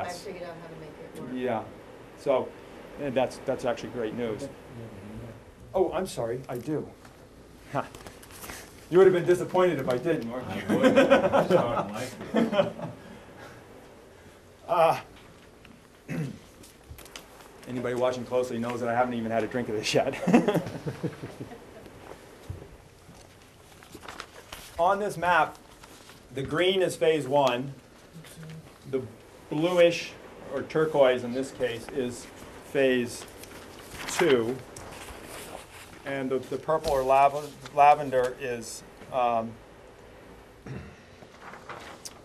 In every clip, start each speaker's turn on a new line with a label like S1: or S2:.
S1: I figured out how to make it work.
S2: Yeah. So and that's actually great news. Oh, I'm sorry, I do. Ha. You would have been disappointed if I didn't, weren't you?
S3: I would.
S2: Anybody watching closely knows that I haven't even had a drink of this yet. On this map, the green is phase 1. The bluish, or turquoise in this case, is phase 2. And the purple or lavender is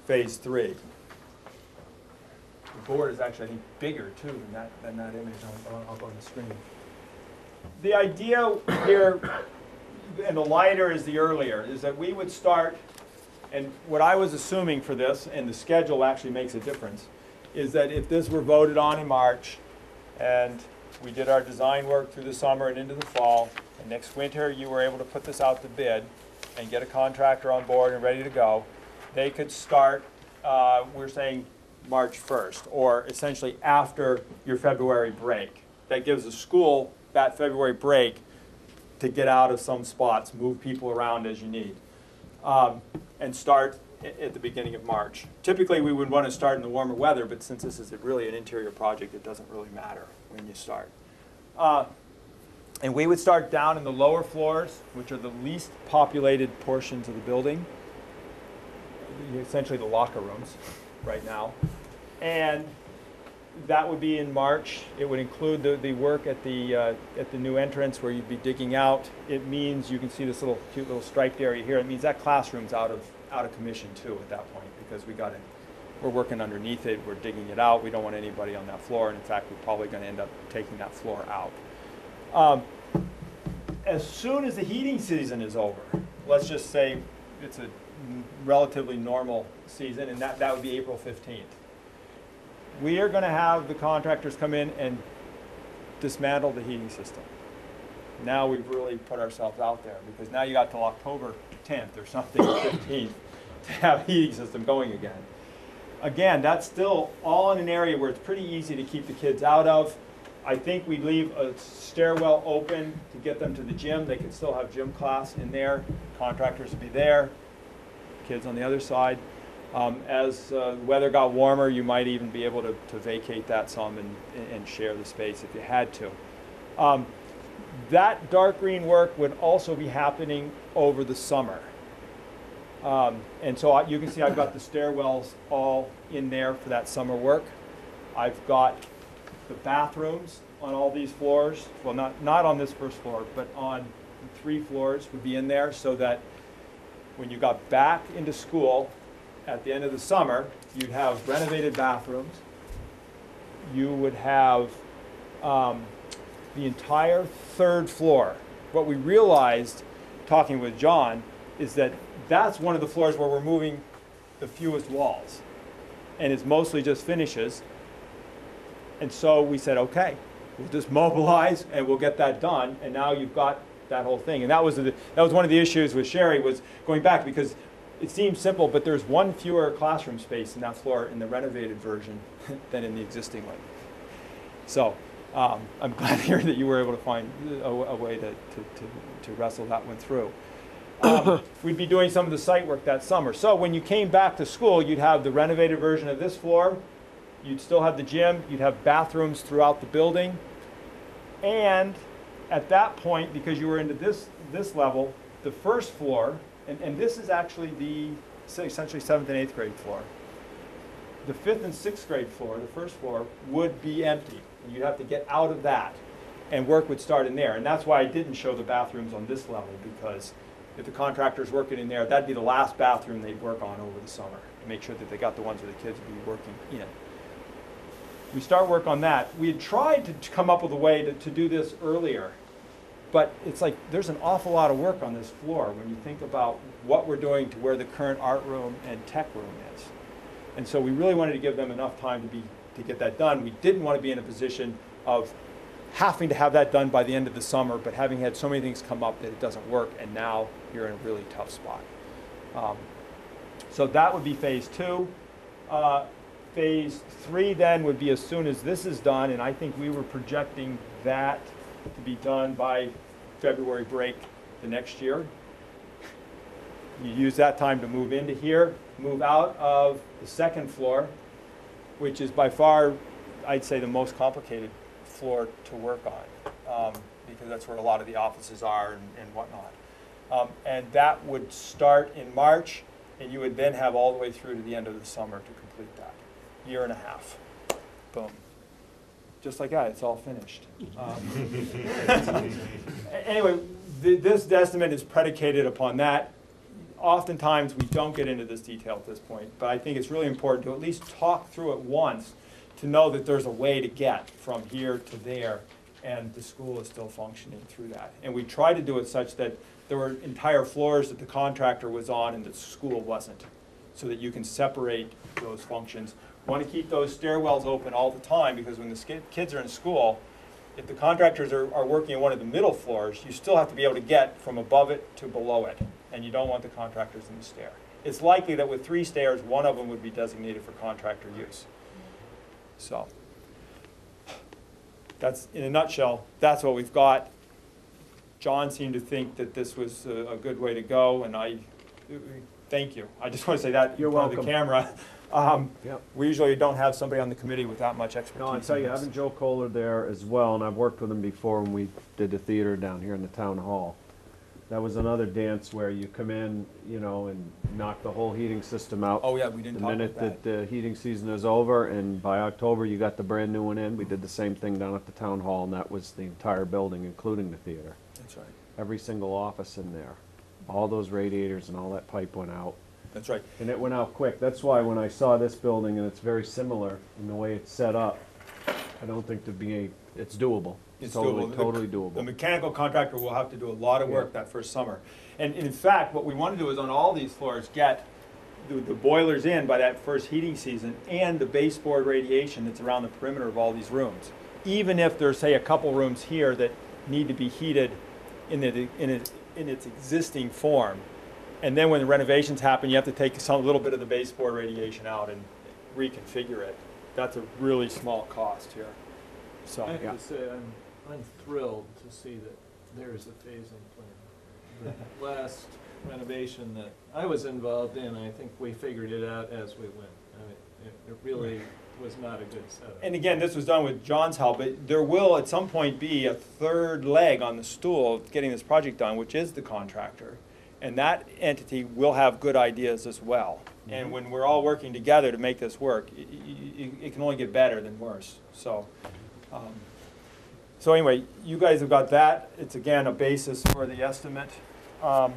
S2: phase 3. The board is actually, I think, bigger too than that image up on the screen. The idea here, and the lighter is the earlier, is that we would start, and what I was assuming for this, and the schedule actually makes a difference, is that if this were voted on in March, and we did our design work through the summer and into the fall, and next winter you were able to put this out to bid and get a contractor on board and ready to go, they could start, we're saying March 1st, or essentially after your February break. That gives the school that February break to get out of some spots, move people around as you need, and start at the beginning of March. Typically we would want to start in the warmer weather, but since this is really an interior project, it doesn't really matter when you start. And we would start down in the lower floors, which are the least populated portions of the building, essentially the locker rooms right now. And that would be in March. It would include the work at the new entrance where you'd be digging out. It means you can see this little cute little striped area here. It means that classroom's out of commission too at that point, because we're working underneath it. We're digging it out. We don't want anybody on that floor, and in fact, we're probably going to end up taking that floor out. As soon as the heating season is over, let's just say it's a relatively normal season, and that would be April 15th. We are going to have the contractors come in and dismantle the heating system. Now we've really put ourselves out there, because now you got till October 10th or something, or 15th, to have a heating system going again. Again, that's still all in an area where it's pretty easy to keep the kids out of. I think we'd leave a stairwell open to get them to the gym. They could still have gym class in there. Contractors would be there, kids on the other side. As the weather got warmer, you might even be able to vacate that some and share the space if you had to. That dark green work would also be happening over the summer. And so you can see I've got the stairwells all in there for that summer work. I've got the bathrooms on all these floors. Well, not on this first floor, but on 3 floors would be in there, so that when you got back into school at the end of the summer, you'd have renovated bathrooms. You would have the entire 3rd floor. What we realized, talking with John, is that that's one of the floors where we're moving the fewest walls, and it's mostly just finishes. And so we said, okay, we'll just mobilize and we'll get that done, and now you've got that whole thing. And that was one of the issues with Sherry, was going back, because it seems simple, but there's one fewer classroom space in that floor in the renovated version than in the existing one. So I'm glad to hear that you were able to find a way to wrestle that one through. We'd be doing some of the site work that summer. So when you came back to school, you'd have the renovated version of this floor. You'd still have the gym. You'd have bathrooms throughout the building. And at that point, because you were into this level, the first floor, and this is actually the essentially 7th and 8th grade floor. The 5th and 6th grade floor, the first floor, would be empty. And you'd have to get out of that, and work would start in there. And that's why I didn't show the bathrooms on this level, because if the contractor's working in there, that'd be the last bathroom they'd work on over the summer, to make sure that they got the ones where the kids would be working in. We start work on that. We had tried to come up with a way to do this earlier, but it's like there's an awful lot of work on this floor when you think about what we're doing to where the current art room and tech room is. And so we really wanted to give them enough time to get that done. We didn't want to be in a position of having to have that done by the end of the summer, but having had so many things come up that it doesn't work, and now you're in a really tough spot. So that would be phase 2. phase 3 then would be as soon as this is done, and I think we were projecting that to be done by February break the next year. You use that time to move into here, move out of the second floor, which is by far, I'd say, the most complicated floor to work on, because that's where a lot of the offices are and whatnot. And that would start in March, and you would then have all the way through to the end of the summer to complete that. Year and a half. Boom. Just like that, it's all finished. Anyway, this estimate is predicated upon that. Oftentimes, we don't get into this detail at this point, but I think it's really important to at least talk through it once to know that there's a way to get from here to there, and the school is still functioning through that. And we try to do it such that there were entire floors that the contractor was on and the school wasn't, so that you can separate those functions. We want to keep those stairwells open all the time, because when the kids are in school, if the contractors are working in one of the middle floors, you still have to be able to get from above it to below it, and you don't want the contractors in the stair. It's likely that with 3 stairs, one of them would be designated for contractor use. So that's, in a nutshell, that's what we've got. John seemed to think that this was a good way to go, and I thank you. I just want to say that
S3: You're
S2: in front of
S3: welcome.
S2: the camera.
S3: Yep.
S2: We usually don't have somebody on the committee with that much expertise.
S3: No, I tell you,
S2: in this.
S3: having Joe Kohler there as well, and I've worked with him before when we did the theater down here in the town hall. That was another dance where you come in, you know, and knock the whole heating system out.
S2: Oh yeah, we didn't
S3: The
S2: talk
S3: minute
S2: about that.
S3: that the heating season is over, and by October you got the brand new one in. We did the same thing down at the town hall, and that was the entire building, including the theater.
S2: That's right.
S3: Every single office in there. All those radiators and all that pipe went out.
S2: That's right.
S3: And it went out quick. That's why when I saw this building, and it's very similar in the way it's set up, I don't think it's doable.
S2: It's
S3: totally,
S2: doable.
S3: totally
S2: The
S3: doable.
S2: mechanical contractor will have to do a lot of work that first summer. And in fact, what we want to do is on all these floors get the boilers in by that first heating season, and the baseboard radiation that's around the perimeter of all these rooms. Even if there's, say, a couple rooms here that need to be heated in its existing form. And then when the renovations happen, you have to take a little bit of the baseboard radiation out and reconfigure it. That's a really small cost here. So,
S4: I have
S3: yeah.
S4: to say, I'm thrilled to see that there is a phasing plan. The last renovation that I was involved in, I think we figured it out as we went. I mean, it really was not a good setup.
S2: and again, this was done with John's help, but there will at some point be a third leg on the stool of getting this project done, which is the contractor. And that entity will have good ideas as well. And when we're all working together to make this work, it can only get better than worse. So, so anyway, you guys have got that. It's again a basis for the estimate. How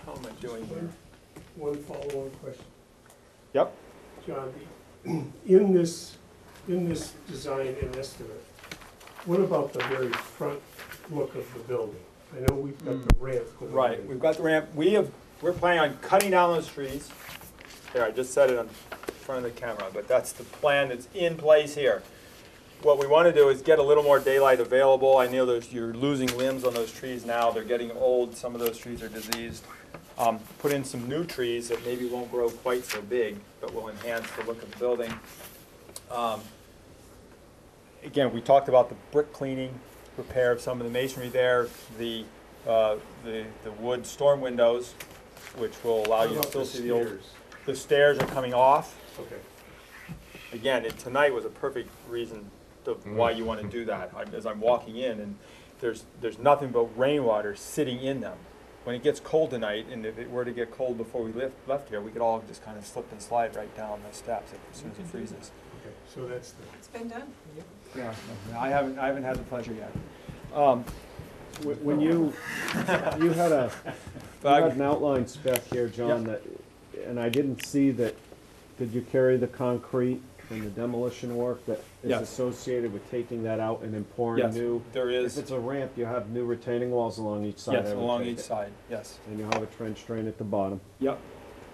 S2: am I doing here?
S5: One follow-on question.
S2: Yep.
S5: John, in this design and estimate, what about the very front look of the building? I know we've got the ramp going in.
S2: Right, we've got the ramp. We're planning on cutting down those trees. There, I just set it in front of the camera, but that's the plan that's in place here. What we want to do is get a little more daylight available. I know you're losing limbs on those trees now. They're getting old. Some of those trees are diseased. Put in some new trees that maybe won't grow quite so big, but will enhance the look of the building. Again, we talked about the brick cleaning, repair of some of the masonry there, the wood storm windows, which will allow you to still see the old. The stairs are coming off.
S5: Okay.
S2: Again, tonight was a perfect reason why you want to do that. As I'm walking in, and there's nothing but rainwater sitting in them. When it gets cold tonight, and if it were to get cold before we left here, we could all just kind of slip and slide right down the steps as soon as it freezes.
S5: Okay, so that's the,
S1: It's been done.
S2: Yeah, I haven't had the pleasure yet.
S3: When you had an outline spec here, John, that, and I didn't see that. Did you carry the concrete and the demolition work that is
S2: Yes.
S3: associated with taking that out and then pouring
S2: Yes,
S3: new?
S2: there is.
S3: If it's a ramp, you have new retaining walls along each side.
S2: Yes,
S3: I would
S2: along
S3: take
S2: each
S3: it.
S2: side, yes.
S3: And you have a trench drain at the bottom.
S2: Yep.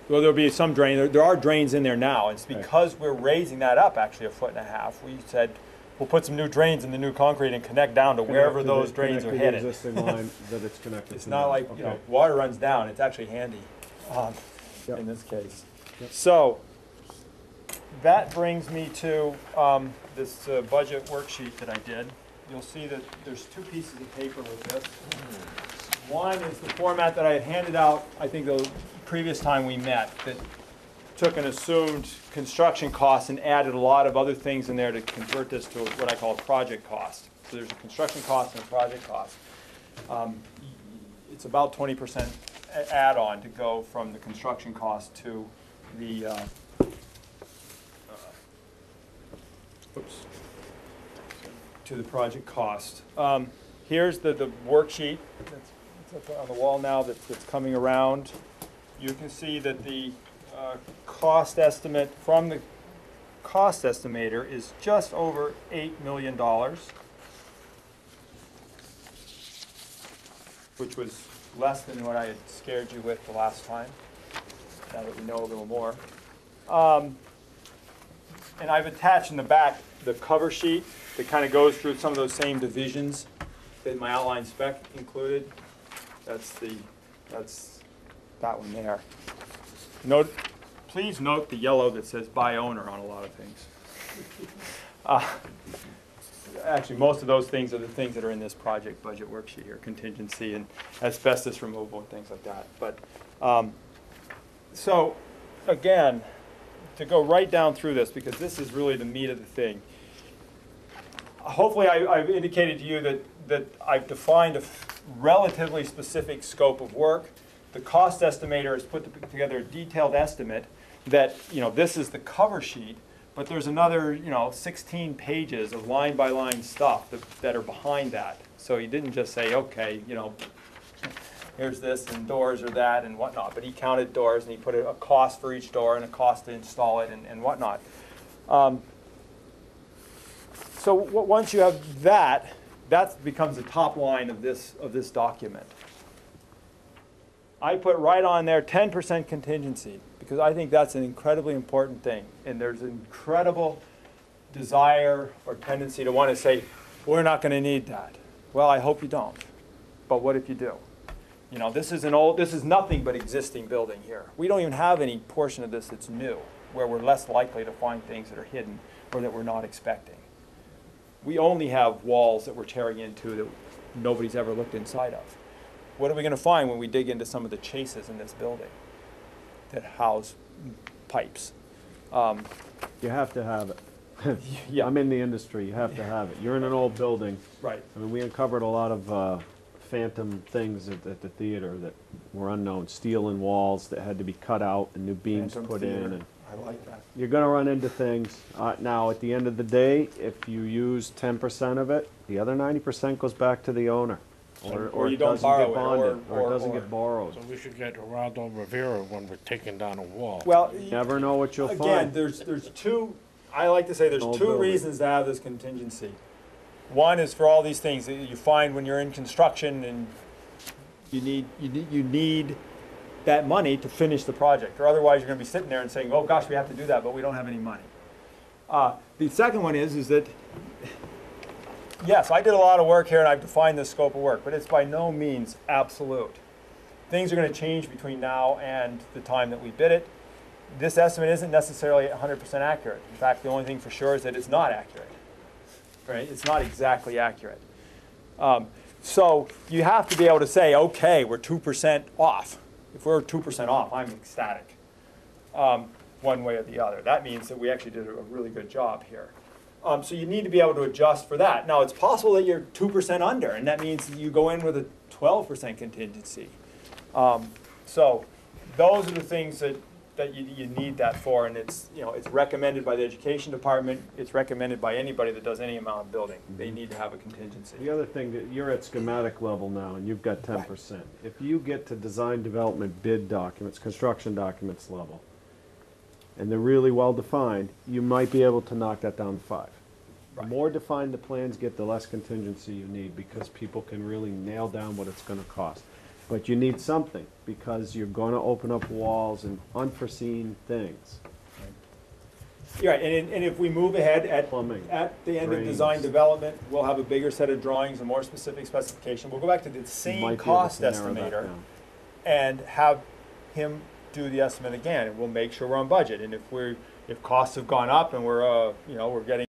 S2: Well, there'll be some drain. There are drains in there now. It's because we're raising that up actually 1.5 feet. We said we'll put some new drains in the new concrete and connect down to wherever those drains are
S3: Connect to the
S2: headed.
S3: existing line that it's connected
S2: It's
S3: to
S2: not
S3: now.
S2: like,
S3: Okay.
S2: water runs down. It's actually handy
S3: Yep.
S2: in this case.
S3: Yep.
S2: So that brings me to this budget worksheet that I did. You'll see that there's two pieces of paper with this. One is the format that I had handed out, I think the previous time we met, that took an assumed construction cost and added a lot of other things in there to convert this to what I call a project cost. So there's a construction cost and a project cost. It's about 20% add-on to go from the construction cost to the to the project cost. Here's the worksheet that's up on the wall now that's coming around. You can see that the cost estimate from the cost estimator is just over $8 million, which was less than what I had scared you with the last time, now that we know a little more. And I've attached in the back the cover sheet that kind of goes through some of those same divisions that my outline spec included. That's that one there. Please note the yellow that says by owner on a lot of things. Actually, most of those things are the things that are in this project budget worksheet here, contingency and asbestos removal and things like that. But so again, to go right down through this, because this is really the meat of the thing. Hopefully I've indicated to you that I've defined a relatively specific scope of work. The cost estimator has put together a detailed estimate that, this is the cover sheet, but there's another, 16 pages of line-by-line stuff that are behind that. So he didn't just say, okay, here's this and doors or that and whatnot, but he counted doors and he put a cost for each door and a cost to install it and whatnot. So once you have that becomes the top line of this document. I put right on there 10% contingency because I think that's an incredibly important thing. And there's an incredible desire or tendency to want to say, we're not going to need that. Well, I hope you don't. But what if you do? This is nothing but existing building here. We don't even have any portion of this that's new, where we're less likely to find things that are hidden or that we're not expecting. We only have walls that we're tearing into that nobody's ever looked inside of. What are we going to find when we dig into some of the chases in this building that house pipes?
S3: You have to have it.
S2: Yeah.
S3: I'm in the industry, you have to have it. You're in an old building.
S2: Right.
S3: I mean, we uncovered a lot of phantom things at the theater that were unknown. Steel in walls that had to be cut out and new beams
S2: Phantom
S3: put
S2: theater.
S3: in. And
S2: I like that.
S3: you're going to run into things. Now, at the end of the day, if you use 10% of it, the other 90% goes back to the owner.
S2: Or you
S3: it
S2: don't
S3: doesn't
S2: borrow
S3: get
S2: it,
S3: bonded,
S2: or
S3: it doesn't
S2: or.
S3: get borrowed.
S6: So we should get Geraldo Rivera when we're taking down a wall.
S2: Well,
S3: You never know what you'll
S2: again,
S3: find.
S2: there's two, I like to say there's
S3: Old
S2: two
S3: building.
S2: reasons to have this contingency. One is for all these things that you find when you're in construction and you need that money to finish the project, or otherwise you're going to be sitting there and saying, oh gosh, we have to do that, but we don't have any money. The second one is that, yes, I did a lot of work here and I've defined this scope of work, but it's by no means absolute. Things are going to change between now and the time that we bid it. This estimate isn't necessarily 100% accurate. In fact, the only thing for sure is that it's not accurate. Right? It's not exactly accurate. So you have to be able to say, okay, we're 2% off. If we're 2% off, I'm ecstatic. One way or the other. That means that we actually did a really good job here. So you need to be able to adjust for that. Now, it's possible that you're 2% under, and that means that you go in with a 12% contingency. So those are the things that you need that for, and it's recommended by the education department. It's recommended by anybody that does any amount of building. They need to have a contingency.
S3: The other thing, that you're at schematic level now, and you've got 10%. Right. If you get to design development bid documents, construction documents level, and they're really well defined, you might be able to knock that down to 5. The more defined the plans get, the less contingency you need, because people can really nail down what it's going to cost. But you need something, because you're going to open up walls and unforeseen things.
S2: Yeah, and if we move ahead at
S3: Plumbing,
S2: the end of
S3: drains.
S2: design development, we'll have a bigger set of drawings, a more specific specification. We'll go back to the
S3: You
S2: same
S3: might be able
S2: cost
S3: to narrow that
S2: estimator
S3: down.
S2: and have him do the estimate again, and we'll make sure we're on budget. And if if costs have gone up and we're, you know, we're getting